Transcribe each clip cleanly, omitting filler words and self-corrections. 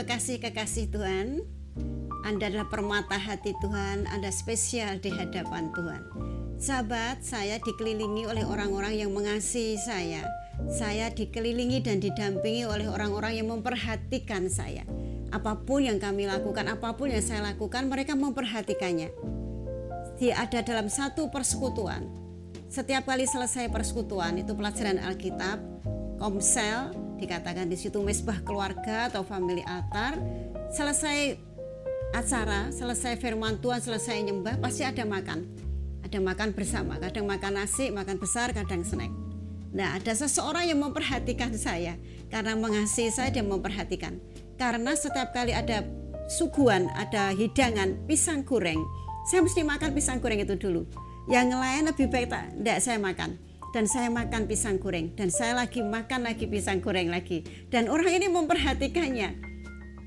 kekasih-kekasih Tuhan, Anda adalah permata hati Tuhan, Anda spesial di hadapan Tuhan. Sahabat, saya dikelilingi oleh orang-orang yang mengasihi saya. Saya dikelilingi dan didampingi oleh orang-orang yang memperhatikan saya. Apapun yang kami lakukan, apapun yang saya lakukan, mereka memperhatikannya. Dia ada dalam satu persekutuan. Setiap kali selesai persekutuan, itu pelajaran Alkitab, komsel, dikatakan di situ mesbah keluarga atau family altar, selesai acara, selesai firman Tuhan, selesai nyembah, pasti ada makan. Ada makan bersama, kadang makan nasi, makan besar, kadang snack. Nah, ada seseorang yang memperhatikan saya. Karena mengasihi saya, dia memperhatikan. Karena setiap kali ada suguhan, ada hidangan pisang goreng, saya mesti makan pisang goreng itu dulu. Yang lain lebih baik tidak saya makan. Dan saya makan pisang goreng. Dan saya lagi makan lagi pisang goreng lagi. Dan orang ini memperhatikannya.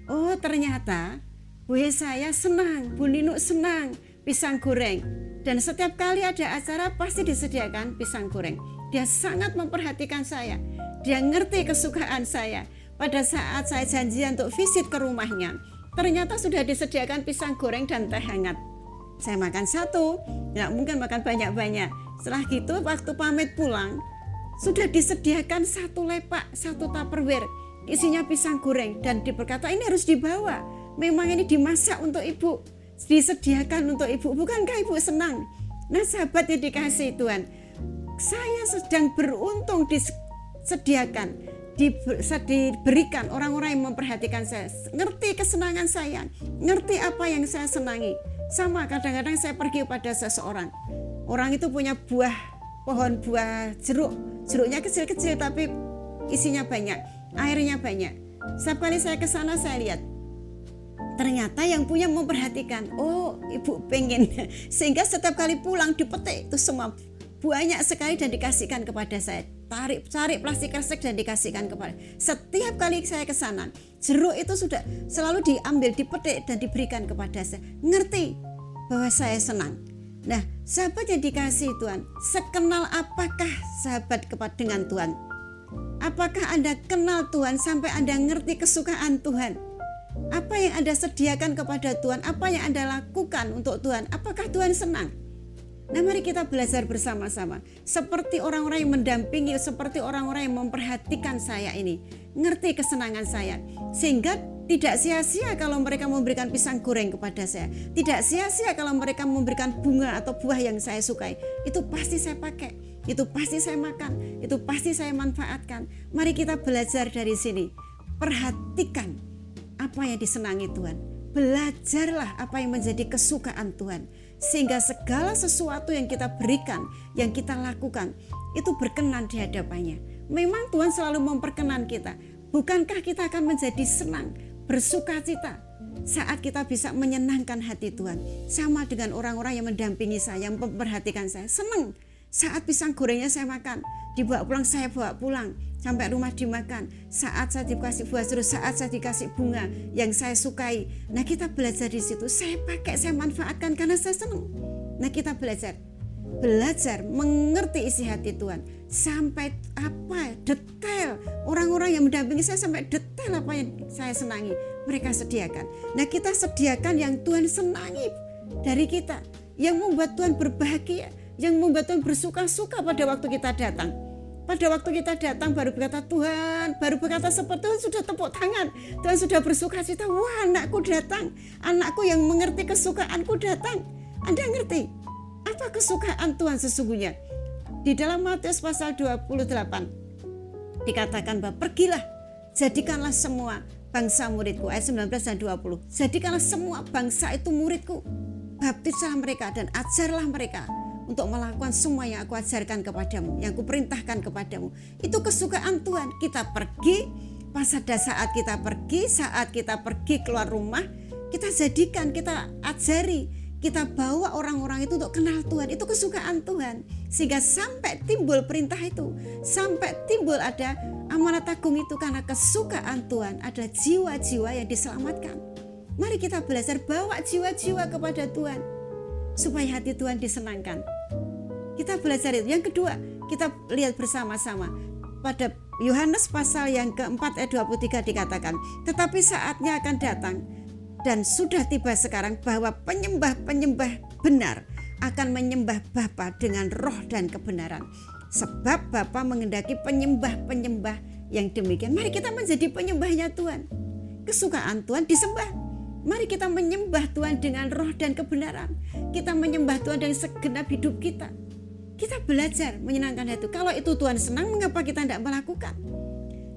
Oh, ternyata Bu saya senang, Bu Ninu senang pisang goreng. Dan setiap kali ada acara pasti disediakan pisang goreng. Dia sangat memperhatikan saya. Dia ngerti kesukaan saya. Pada saat saya janjian untuk visit ke rumahnya, ternyata sudah disediakan pisang goreng dan teh hangat. Saya makan satu, nggak mungkin makan banyak-banyak. Setelah gitu waktu pamit pulang, sudah disediakan satu lepak, satu tupperware, isinya pisang goreng. Dan berkata ini harus dibawa, memang ini dimasak untuk ibu, disediakan untuk ibu, bukankah ibu senang? Nah sahabat yang dikasihi Tuhan, saya sedang beruntung disediakan, diberikan orang-orang yang memperhatikan saya, ngerti kesenangan saya, ngerti apa yang saya senangi. Sama kadang-kadang saya pergi pada seseorang, orang itu punya pohon buah jeruk, jeruknya kecil-kecil tapi isinya banyak, airnya banyak. Setiap kali saya ke sana saya lihat, ternyata yang punya memperhatikan, oh ibu pengen, sehingga setiap kali pulang dipetik itu semua banyak sekali dan dikasihkan kepada saya. Cari plastik kresek dan dikasihkan kepada. Setiap kali saya ke sana, jeruk itu sudah selalu diambil, dipetik dan diberikan kepada saya. Ngerti bahwa saya senang. Nah, sahabat yang dikasihi Tuhan, sekenal apakah sahabat dengan Tuhan? Apakah Anda kenal Tuhan sampai Anda ngerti kesukaan Tuhan? Apa yang Anda sediakan kepada Tuhan? Apa yang Anda lakukan untuk Tuhan? Apakah Tuhan senang? Nah, mari kita belajar bersama-sama. Seperti orang-orang yang mendampingi, seperti orang-orang yang memperhatikan saya ini. Ngerti kesenangan saya. Sehingga tidak sia-sia kalau mereka memberikan pisang goreng kepada saya. Tidak sia-sia kalau mereka memberikan bunga atau buah yang saya sukai. Itu pasti saya pakai. Itu pasti saya makan. Itu pasti saya manfaatkan. Mari kita belajar dari sini. Perhatikan apa yang disenangi Tuhan. Belajarlah apa yang menjadi kesukaan Tuhan. Sehingga segala sesuatu yang kita berikan, yang kita lakukan, itu berkenan di hadapannya. Memang Tuhan selalu memperkenan kita. Bukankah kita akan menjadi senang, bersuka cita saat kita bisa menyenangkan hati Tuhan? Sama dengan orang-orang yang mendampingi saya, yang memperhatikan saya. Senang saat pisang gorengnya saya makan, dibawa pulang saya bawa pulang, sampai rumah dimakan. Saat saya dikasih buah jeruk, saat saya dikasih bunga yang saya sukai. Nah kita belajar di situ, saya pakai, saya manfaatkan karena saya senang. Nah kita belajar mengerti isi hati Tuhan. Sampai apa detail, orang-orang yang mendampingi saya sampai detail apa yang saya senangi, mereka sediakan. Nah kita sediakan yang Tuhan senangi dari kita, yang membuat Tuhan berbahagia, yang membuat Tuhan bersuka-suka pada waktu kita datang. Pada waktu kita datang baru berkata Tuhan, baru berkata seperti Tuhan sudah tepuk tangan. Tuhan sudah bersuka cita, wah anakku datang. Anakku yang mengerti kesukaanku datang. Anda ngerti apa kesukaan Tuhan sesungguhnya? Di dalam Matius pasal 28 dikatakan bahwa pergilah, jadikanlah semua bangsa muridku. Ayat 19 dan 20. Jadikanlah semua bangsa itu muridku. Baptislah mereka dan ajarlah mereka untuk melakukan semua yang aku ajarkan kepadamu, yang aku perintahkan kepadamu. Itu kesukaan Tuhan. Kita pergi, pada saat kita pergi keluar rumah, kita jadikan, kita ajari, kita bawa orang-orang itu untuk kenal Tuhan. Itu kesukaan Tuhan. Sehingga sampai timbul perintah itu, sampai timbul ada amanat agung itu, karena kesukaan Tuhan ada jiwa-jiwa yang diselamatkan. Mari kita belajar bawa jiwa-jiwa kepada Tuhan, supaya hati Tuhan disenangkan. Kita belajar itu. Yang kedua, kita lihat bersama-sama pada Yohanes pasal yang keempat ayat 23 dikatakan, tetapi saatnya akan datang dan sudah tiba sekarang bahwa penyembah-penyembah benar akan menyembah Bapa dengan roh dan kebenaran. Sebab Bapa menghendaki penyembah-penyembah yang demikian. Mari kita menjadi penyembahnya Tuhan. Kesukaan Tuhan disembah. Mari kita menyembah Tuhan dengan roh dan kebenaran. Kita menyembah Tuhan dengan segenap hidup kita. Kita belajar menyenangkan hati. Kalau itu Tuhan senang, mengapa kita tidak melakukan?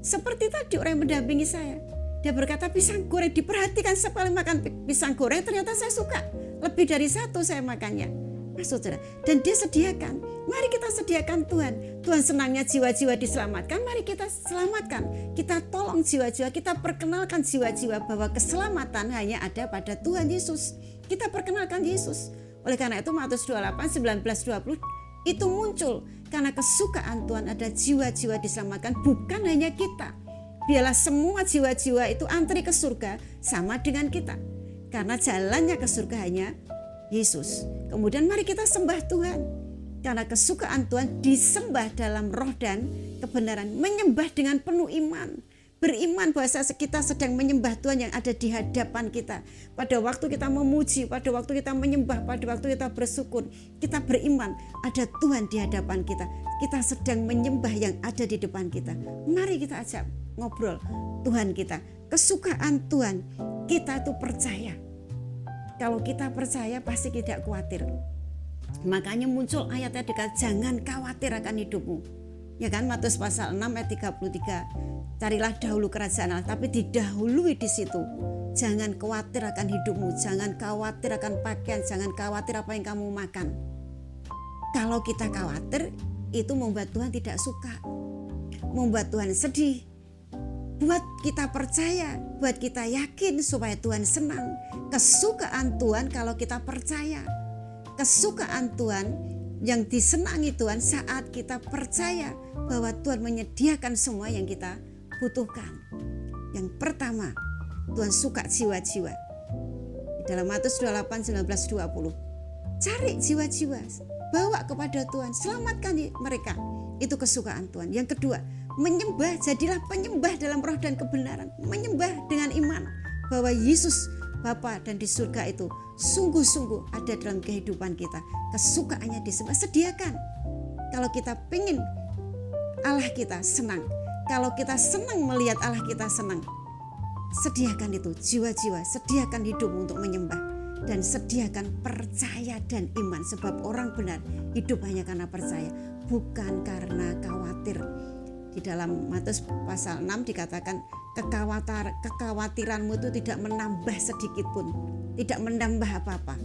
Seperti tadi orang yang mendampingi saya. Dia berkata pisang goreng, diperhatikan sekali makan pisang goreng, ternyata saya suka. Lebih dari satu saya makannya. Maksud saudara. Dan dia sediakan. Mari kita sediakan Tuhan. Tuhan senangnya jiwa-jiwa diselamatkan. Mari kita selamatkan. Kita tolong jiwa-jiwa. Kita perkenalkan jiwa-jiwa bahwa keselamatan hanya ada pada Tuhan Yesus. Kita perkenalkan Yesus. Oleh karena itu Matius 28, 19, 20 itu muncul. Karena kesukaan Tuhan ada jiwa-jiwa diselamatkan. Bukan hanya kita. Biarlah semua jiwa-jiwa itu antri ke surga sama dengan kita. Karena jalannya ke surga hanya Yesus. Kemudian mari kita sembah Tuhan. Karena kesukaan Tuhan disembah dalam roh dan kebenaran. Menyembah dengan penuh iman. Beriman bahwa kita sedang menyembah Tuhan yang ada di hadapan kita. Pada waktu kita memuji, pada waktu kita menyembah, pada waktu kita bersyukur, kita beriman ada Tuhan di hadapan kita. Kita sedang menyembah yang ada di depan kita. Mari kita ajak ngobrol Tuhan kita. Kesukaan Tuhan, kita itu percaya. Kalau kita percaya pasti tidak khawatir. Makanya muncul ayatnya dekat, jangan khawatir akan hidupmu. Ya kan, Matius pasal 6 ayat 33. Carilah dahulu kerajaan Allah, tapi didahului di situ. Jangan khawatir akan hidupmu, jangan khawatir akan pakaian, jangan khawatir apa yang kamu makan. Kalau kita khawatir, itu membuat Tuhan tidak suka. Membuat Tuhan sedih. Buat kita percaya, buat kita yakin supaya Tuhan senang. Kesukaan Tuhan kalau kita percaya. Kesukaan Tuhan yang disenangi Tuhan saat kita percaya bahwa Tuhan menyediakan semua yang kita butuhkan. Yang pertama, Tuhan suka jiwa-jiwa. Dalam Matius 28, 19, 20. Cari jiwa-jiwa, bawa kepada Tuhan, selamatkan mereka. Itu kesukaan Tuhan. Yang kedua, menyembah, jadilah penyembah dalam roh dan kebenaran. Menyembah dengan iman bahwa Yesus Bapa dan di surga itu sungguh-sungguh ada dalam kehidupan kita. Kesukaannya disembah, sediakan. Kalau kita pengen Allah kita senang, kalau kita senang melihat Allah kita senang, sediakan itu jiwa-jiwa, sediakan hidupmu untuk menyembah. Dan sediakan percaya dan iman, sebab orang benar hidup hanya karena percaya, bukan karena khawatir. Di dalam Matius pasal 6 dikatakan kekhawatiranmu itu tidak menambah sedikit pun, tidak menambah apa-apa,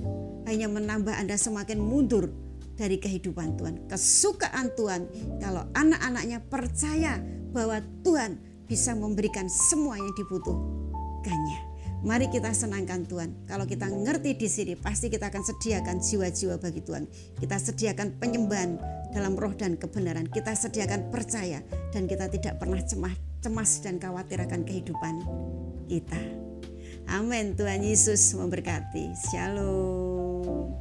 hanya menambah Anda semakin mundur dari kehidupan Tuhan. Kesukaan Tuhan kalau anak-anaknya percaya bahwa Tuhan bisa memberikan semua yang dibutuhkannya. Mari kita senangkan Tuhan. Kalau kita ngerti di sini, pasti kita akan sediakan jiwa-jiwa bagi Tuhan. Kita sediakan penyembahan dalam roh dan kebenaran. Kita sediakan percaya dan kita tidak pernah cemas dan khawatir akan kehidupan kita. Amin. Tuhan Yesus memberkati. Shalom.